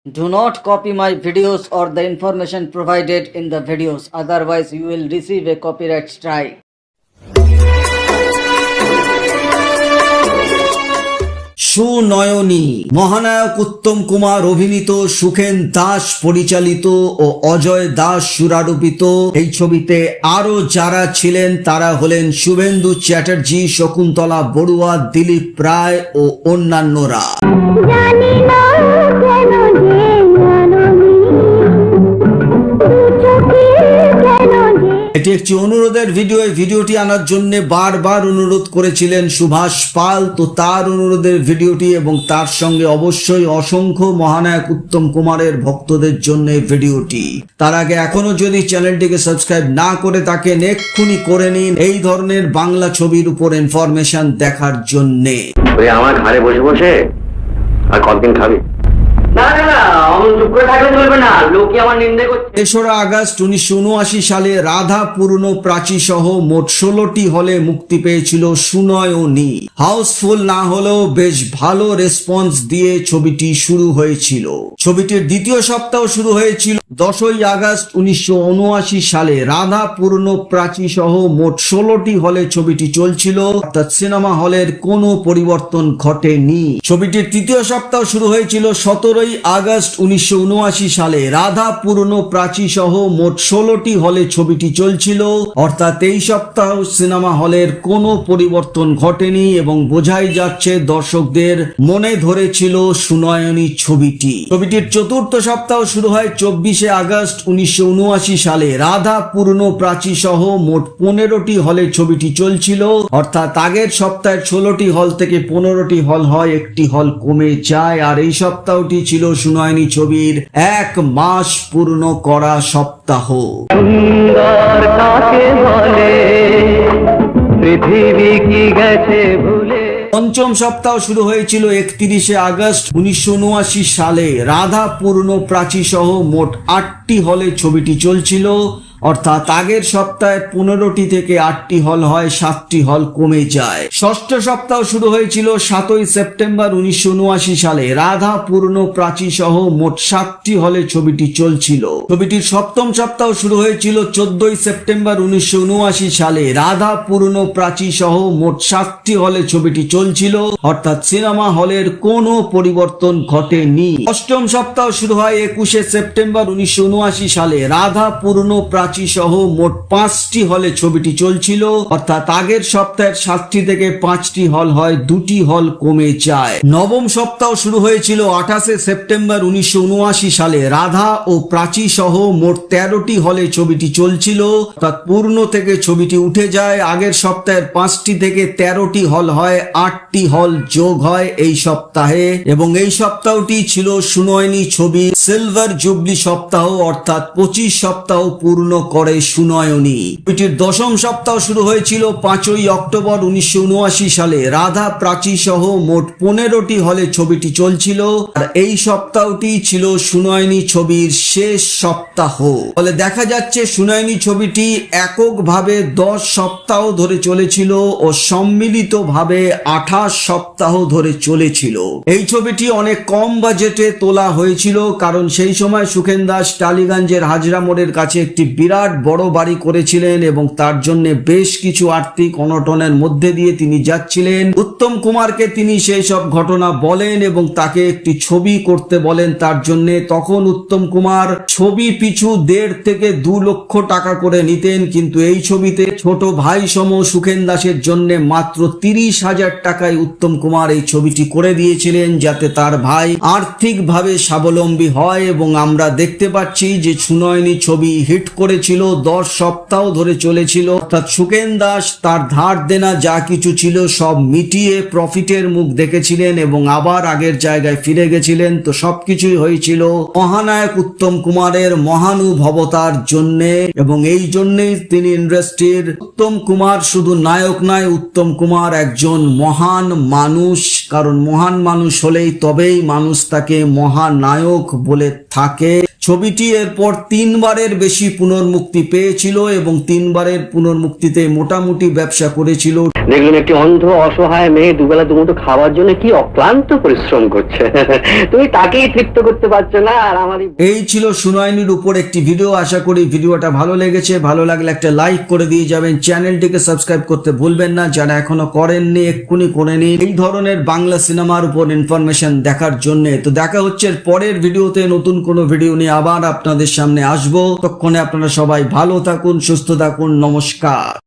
Do not copy my videos or the information provided in the videos, otherwise you will receive a copyright strike. Sunayani মহানায়ক উত্তম কুমার অভিনীত, সুখেন দাস পরিচালিত ও অজয় দাস সুরারোপিত এই ছবিতে আরো যারা ছিলেন তারা হলেন শুভেন্দু চ্যাটার্জি, শকুন্তলা বড়ুয়া, দিলীপ রায় ও অন্যান্যরা। এটি একটি অনুরোধের ভিডিও। এই ভিডিওটি আনার জন্য বারবার অনুরোধ করেছিলেন সুভাষ পাল, তো তার অনুরোধের ভিডিওটি এবং তার সঙ্গে অবশ্যই অসংখ্য মহানায়ক উত্তম কুমারের ভক্তদের জন্য ভিডিওটি। তার আগে এখনো যদি চ্যানেলটিকে সাবস্ক্রাইব না করে থাকেন এক্ষুনি করে নিন এই ধরনের বাংলা ছবির উপর ইনফরমেশন দেখার জন্য। আমার ঘরে বসে বসে আর কতদিন খাবি? তেসরা আগস্ট 1979 সালে রাধা পূর্ণ প্রাচী সহ মোট 16টি হলে মুক্তি পেয়েছিল সুনয়নী। হাউসফুল না হলেও বেশ ভালো রেসপন্স দিয়ে ছবিটি শুরু হয়েছিল। ছবিটির দ্বিতীয় সপ্তাহ শুরু হয়েছিল 10ই আগস্ট 1979 সালে। রাধা পূর্ণ প্রাচী সহ মোট 16টি হলে ছবিটি চলছিল, অর্থাৎ সিনেমা হলের কোনো পরিবর্তন ঘটেনি। ছবিটির তৃতীয় সপ্তাহ শুরু হয়েছিল 17ই আগস্ট 1979 সালে। রাধা পূর্ণ প্রাচী সহ মোট 16টি হলে ছবিটি চলছিল, অর্থাৎ এই সপ্তাহ সিনেমা হলের কোনো পরিবর্তন ঘটেনি এবং বোঝাই যাচ্ছে দর্শকদের মনে ধরেছিল সুনয়নী ছবিটি। ছবিটির চতুর্থ সপ্তাহ শুরু হয় 24শে আগস্ট 1979 সালে। রাধা পূর্ণ প্রাচী সহ মোট 15টি হলে ছবিটি চলছিল, অর্থাৎ আগের সপ্তাহের 16টি হল থেকে 15টি হল হয়, একটি হল কমে যায়। আর এই সপ্তাহটি ছিল সুনয়নী ছবির 1 মাস পূর্ণ করা সপ্তাহ। সুন্দর কাকে বলে পৃথিবী কি গেছে ভুলে। পঞ্চম সপ্তাহ শুরু হয়েছিল 31শে আগস্ট 1979 সালে। রাধা পূর্ণ প্রাচী সহ মোট 8টি হলে ছবিটি চলছিল, অর্থাৎ আগের সপ্তাহে 15টি থেকে 8টি হল হয়, 7টি হল কমে যায়। ষষ্ঠ সপ্তাহ শুরু হয়েছিল 7ই সেপ্টেম্বর 1979 সালে। রাধা পূর্ণ প্রাচী সহ মোট 7টি হলে ছবিটি চলছিল। ছবিটির সপ্তম সপ্তাহ শুরু হয়েছিল 14ই সেপ্টেম্বর 1979 সালে। রাধা পূর্ণ প্রাচী সহ মোট 7টি হলে ছবিটি চলছিল, অর্থাৎ সিনেমা হলের কোনো পরিবর্তন ঘটেনি। অষ্টম সপ্তাহ শুরু হয় 21শে সেপ্টেম্বর 1979 সালে। রাধা পূর্ণ প্রাচী সহ মোট 5টি হলে ছবিটি চলছিল, অর্থাৎ আগের সপ্তাহের 7টি থেকে 5টি হল হয়, 2টি হল কমে যায়। নবম সপ্তাহ শুরু হয়েছিল 28শে সেপ্টেম্বর 1979 সালে। রাধা ও প্রাচী সহ মোট 13টি হলে ছবিটি চলছিল, অর্থাৎ পূর্ণ থেকে ছবিটি উঠে যায়। আগের সপ্তাহের 5টি থেকে 13টি হল হয়, 8টি হল যোগ হয় এই সপ্তাহে, এবং এই সপ্তাহটি ছিল সুনয়নী ছবি সিলভার জুবলি সপ্তাহ, অর্থাৎ 25 সপ্তাহ পূর্ণ করে সুনয়নী। ছবিটির দশম সপ্তাহ শুরু হয়েছিল 5ই অক্টোবর 1979 সালে। রাধা প্রাচী সহ মোট 15টি হলে ছবিটি চলছিল, আর এই সপ্তাহটি ছিল সুনয়নী ছবির শেষ সপ্তাহ। ফলে দেখা যাচ্ছে সুনয়নী ছবিটি এককভাবে 10 সপ্তাহ ধরে চলেছিল ও সম্মিলিতভাবে 28 সপ্তাহ ধরে চলেছিল। এই ছবিটি অনেক কম বাজেটে তোলা হয়েছিল, কারণ সেই সময় সুখেন দাস টালিগঞ্জের হাজরা মোড়ের কাছে একটি বিরাট বড় বাড়ি করেছিলেন এবং তার জন্য বেশ কিছু আর্থিক অনটনের মধ্যে দিয়ে তিনি যাচ্ছিলেন। উত্তম কুমারকে তিনি সেই সব ঘটনা বলেন এবং তাকে একটি ছবি করতে বলেন তার জন্য। তখন উত্তম কুমার ছবি পিছু 1.5 থেকে 2 লক্ষ টাকা করে নিতেন, কিন্তু এই ছবিতে ছোট ভাই সম সুখেন দাসের জন্য মাত্র 30,000 টাকায় উত্তম কুমার এই ছবিটি করে দিয়েছিলেন, যাতে তার ভাই আর্থিকভাবে স্বাবলম্বী হয়। এবং আমরা দেখতে পাচ্ছি যে সুনয়নী ছবি হিট করেছিল, 10 সপ্তাহ ধরে চলেছিল, অর্থাৎ সুখেন দাস তার ধার দেনা যা কিছু ছিল সব মিটিয়ে প্রফিটের মুখ দেখেছিলেন এবং আবার আগের জায়গায় ফিরে গেছিলেন। তো সবকিছুই হয়েছিল মহানায়ক উত্তম কুমারের মহানুভবতার জন্য, এবং এই জন্যই তিনি ইন্ডাস্ট্রির উত্তম কুমার শুধু নায়ক নয়, উত্তম কুমার একজন মহান মানুষ, কারণ মহান মানুষ হলেই তবেই মানুষ তাকে মহানায়ক বলে থাকে। ছবিটি এরপর 3বারের বেশি পুনর্মুক্তি পেয়েছিল এবং 3বারের পুনর্মুক্তিতে মোটামুটি ব্যবসা করেছিল। দেখলেন একটি অন্ধ অসহায় মেয়ে দুবেলা দুমুঠো খাওয়ার জন্য কি অক্লান্ত পরিশ্রম করছে। তুমি তাকেই তৃপ্ত করতে পারছো না, আর আমারই। এই ছিল সুনয়নীর উপর একটি ভিডিও। আশা করি ভিডিওটা ভালো লেগেছে। ভালো লাগলে একটা লাইক করে দিয়ে যাবেন। চ্যানেলটিকে সাবস্ক্রাইব করতে ভুলবেন না, যারা এখনো করেননি এক্ষুনি করে নিন এই ধরনের বাংলা সিনেমার উপর ইনফরমেশন দেখার জন্য। তো দেখা হচ্ছে পরের ভিডিওতে, নতুন কোনো ভিডিও নিয়ে আবার আপনাদের সামনে আসবো। ততক্ষণে আপনারা সবাই ভালো থাকুন, সুস্থ থাকুন। নমস্কার।